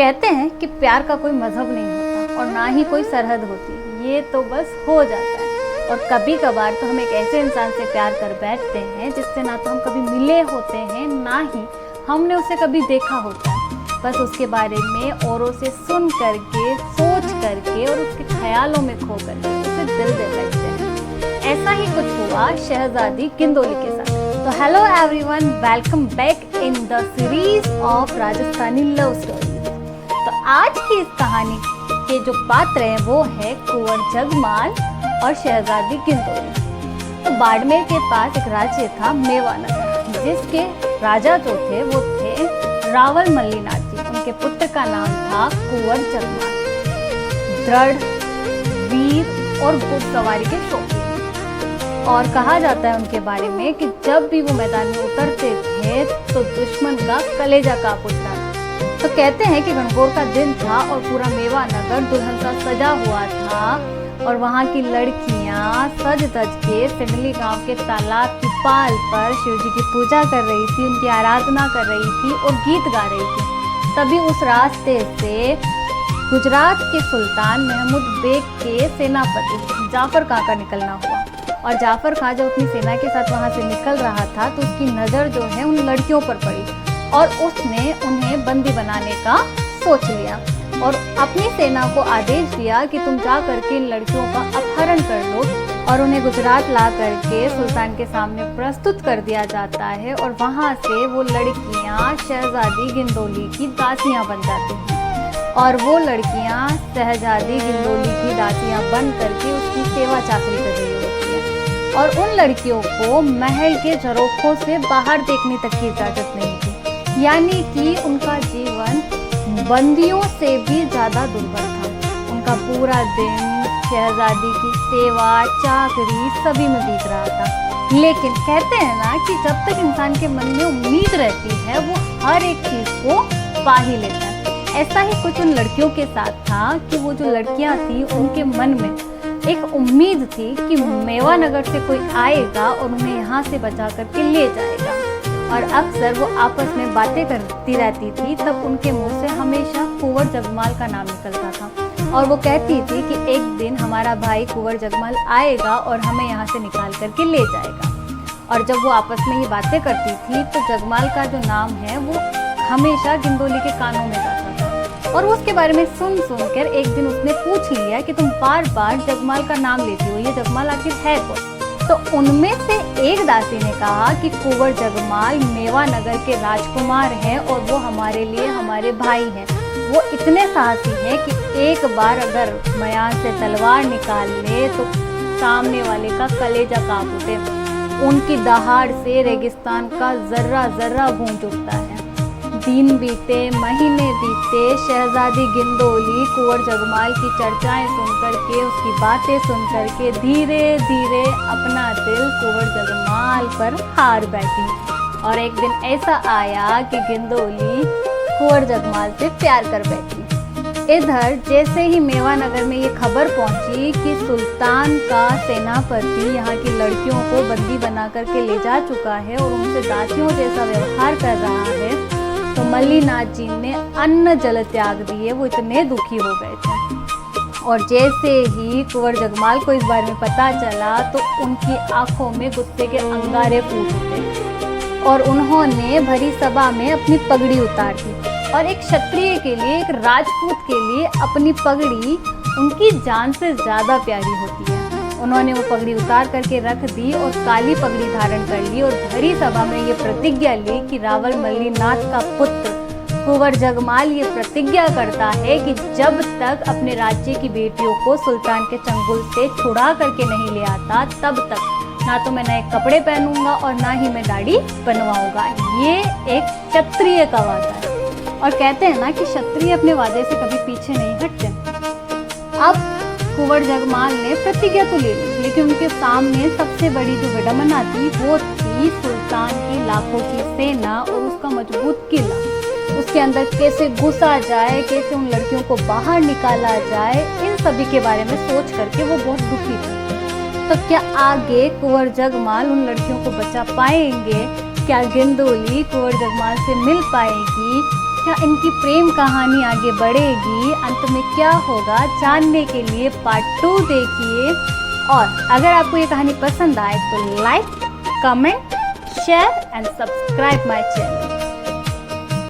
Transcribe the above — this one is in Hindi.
कहते हैं कि प्यार का कोई मजहब नहीं होता और ना ही कोई सरहद होती, ये तो बस हो जाता है। और कभी कभार तो हम एक ऐसे इंसान से प्यार कर बैठते हैं जिससे ना तो हम कभी मिले होते हैं, ना ही हमने उसे कभी देखा होता है। बस उसके बारे में औरों से सुन करके, सोच करके और उसके ख्यालों में खो करके उसे दिल दे बैठते हैं। ऐसा ही कुछ हुआ शहजादी गिंदोली के साथ। तो hello everyone, welcome back in the series of Rajasthani love story. तो आज की इस कहानी के जो पात्र हैं वो है कुंवर जगमाल और शहजादी गिंदोली। तो बाड़मेर के पास एक राज्य था मेवानगर, जिसके राजा जो थे वो थे रावल मल्लीनाथ जी। उनके पुत्र का नाम था कुंवर जगमाल। दृढ़, वीर और घुड़सवारी के शौकीन। और कहा जाता है उनके बारे में कि जब भी वो मैदान में उतरते थे तो दुश्मन का कलेजा कांप उठता था। तो कहते हैं कि गणगौर का दिन था और पूरा मेवानगर दुल्हन सा सजा हुआ था और वहाँ की लड़कियाँ सज धज के सिंडली गांव के तालाब की पाल पर शिव जी की पूजा कर रही थी, उनकी आराधना कर रही थी और गीत गा रही थी। तभी उस रास्ते से गुजरात के सुल्तान महमूद बेग के सेनापति जाफर खां का निकलना हुआ। और जाफर खां जब अपनी सेना के साथ वहाँ से निकल रहा था तो उसकी नज़र जो है उन लड़कियों पर पड़ी और उसने उन्हें बंदी बनाने का सोच लिया और अपनी सेना को आदेश दिया कि तुम जा करके इन लड़कियों का अपहरण कर लो और उन्हें गुजरात ला करके सुल्तान के सामने प्रस्तुत कर दिया जाता है। और वहाँ से वो लड़कियाँ शहजादी गिंदोली की दासियाँ बन जाती हैं और वो लड़कियाँ शहजादी गिंदोली की दासियाँ बन करके उसकी सेवा चाकरी कर रही होती हैं। और उन लड़कियों को महल के झरोखों से बाहर देखने तक की इजाज़त नहीं थी, यानी कि उनका जीवन बंदियों से भी ज़्यादा दुर्भर था। उनका पूरा दिन शहजादी की सेवा चाकरी सभी में बीत रहा था। लेकिन कहते हैं ना कि जब तक इंसान के मन में उम्मीद रहती है वो हर एक चीज़ को पा ही लेता है। ऐसा ही कुछ उन लड़कियों के साथ था कि वो जो लड़कियां थी उनके मन में एक उम्मीद थी कि मेवानगर से कोई आएगा और उन्हें यहाँ से बचा करके ले जाएगा। और अक्सर वो आपस में बातें करती रहती थी, तब उनके मुंह से हमेशा कुंवर जगमाल का नाम निकलता था और वो कहती थी कि एक दिन हमारा भाई कुंवर जगमाल आएगा और हमें यहाँ से निकाल करके ले जाएगा। और जब वो आपस में ये बातें करती थी तो जगमाल का जो नाम है वो हमेशा गिंदोली के कानों में जाता था। और उसके बारे में सुन कर एक दिन उसने पूछ लिया कि तुम बार बार जगमाल का नाम लेती हो, ये जगमाल आखिर है कौन? तो उनमें से एक दासी ने कहा कि कुंवर जगमाल मेवानगर के राजकुमार हैं और वो हमारे लिए हमारे भाई हैं। वो इतने साहसी हैं कि एक बार अगर मयान से तलवार निकाल ले तो सामने वाले का कलेजा कांप उठे। उनकी दहाड़ से रेगिस्तान का जर्रा जर्रा गूंज उठता है। दिन बीते, महीने बीते, शहजादी गिंदोली कुंवर जगमाल की चर्चाएं सुनकर के, उसकी बातें सुनकर के धीरे धीरे अपना दिल कुंवर जगमाल पर हार बैठी। और एक दिन ऐसा आया कि गिंदोली कुंवर जगमाल से प्यार कर बैठी। इधर जैसे ही मेवानगर में ये खबर पहुंची कि सुल्तान का सेनापति यहाँ की लड़कियों को बंदी बना करके ले जा चुका है और उनसे दासियों जैसा व्यवहार कर रहा है, तो मल्लीनाथ जी ने अन्न जल त्याग दिए। वो इतने दुखी हो गए थे। और जैसे ही कुंवर जगमाल को इस बारे में पता चला तो उनकी आंखों में गुस्से के अंगारे फूट उठे और उन्होंने भरी सभा में अपनी पगड़ी उतार दी। और एक क्षत्रिय के लिए, एक राजपूत के लिए अपनी पगड़ी उनकी जान से ज़्यादा प्यारी होती है। उन्होंने वो पगड़ी उतार करके रख दी और काली पगड़ी धारण कर ली और भरी सभा में ये प्रतिज्ञा ली कि रावल मल्लीनाथ का पुत्र कुंवर जगमाल ये प्रतिज्ञा करता है कि जब तक अपने राज्य की बेटियों को सुल्तान के चंगुल से छुड़ा करके नहीं ले आता तब तक ना तो मैं नए कपड़े पहनूंगा और ना ही मैं दाढ़ी बनवाऊंगा। ये एक क्षत्रिय का वादा है। और कहते हैं ना कि क्षत्रिय अपने वादे से कभी पीछे नहीं हटते। अब कुंवर जगमाल ने प्रतिज्ञा तो ले ली, लेकिन उनके सामने सबसे बड़ी जो विडंबना थी वो थी सुल्तान की लाखों की सेना और उसका मजबूत किला। उसके अंदर कैसे घुसा जाए, कैसे उन लड़कियों को बाहर निकाला जाए, इन सभी के बारे में सोच करके वो बहुत दुखी थे। तो क्या आगे कुंवर जगमाल उन लड़कियों को बचा पाएंगे? क्या गिंदोली कुंवर जगमाल से मिल पाएगी? क्या इनकी प्रेम कहानी आगे बढ़ेगी, अंत में क्या होगा, जानने के लिए पार्ट 2 देखिए। और अगर आपको ये कहानी पसंद आए तो like, comment, share and subscribe my channel.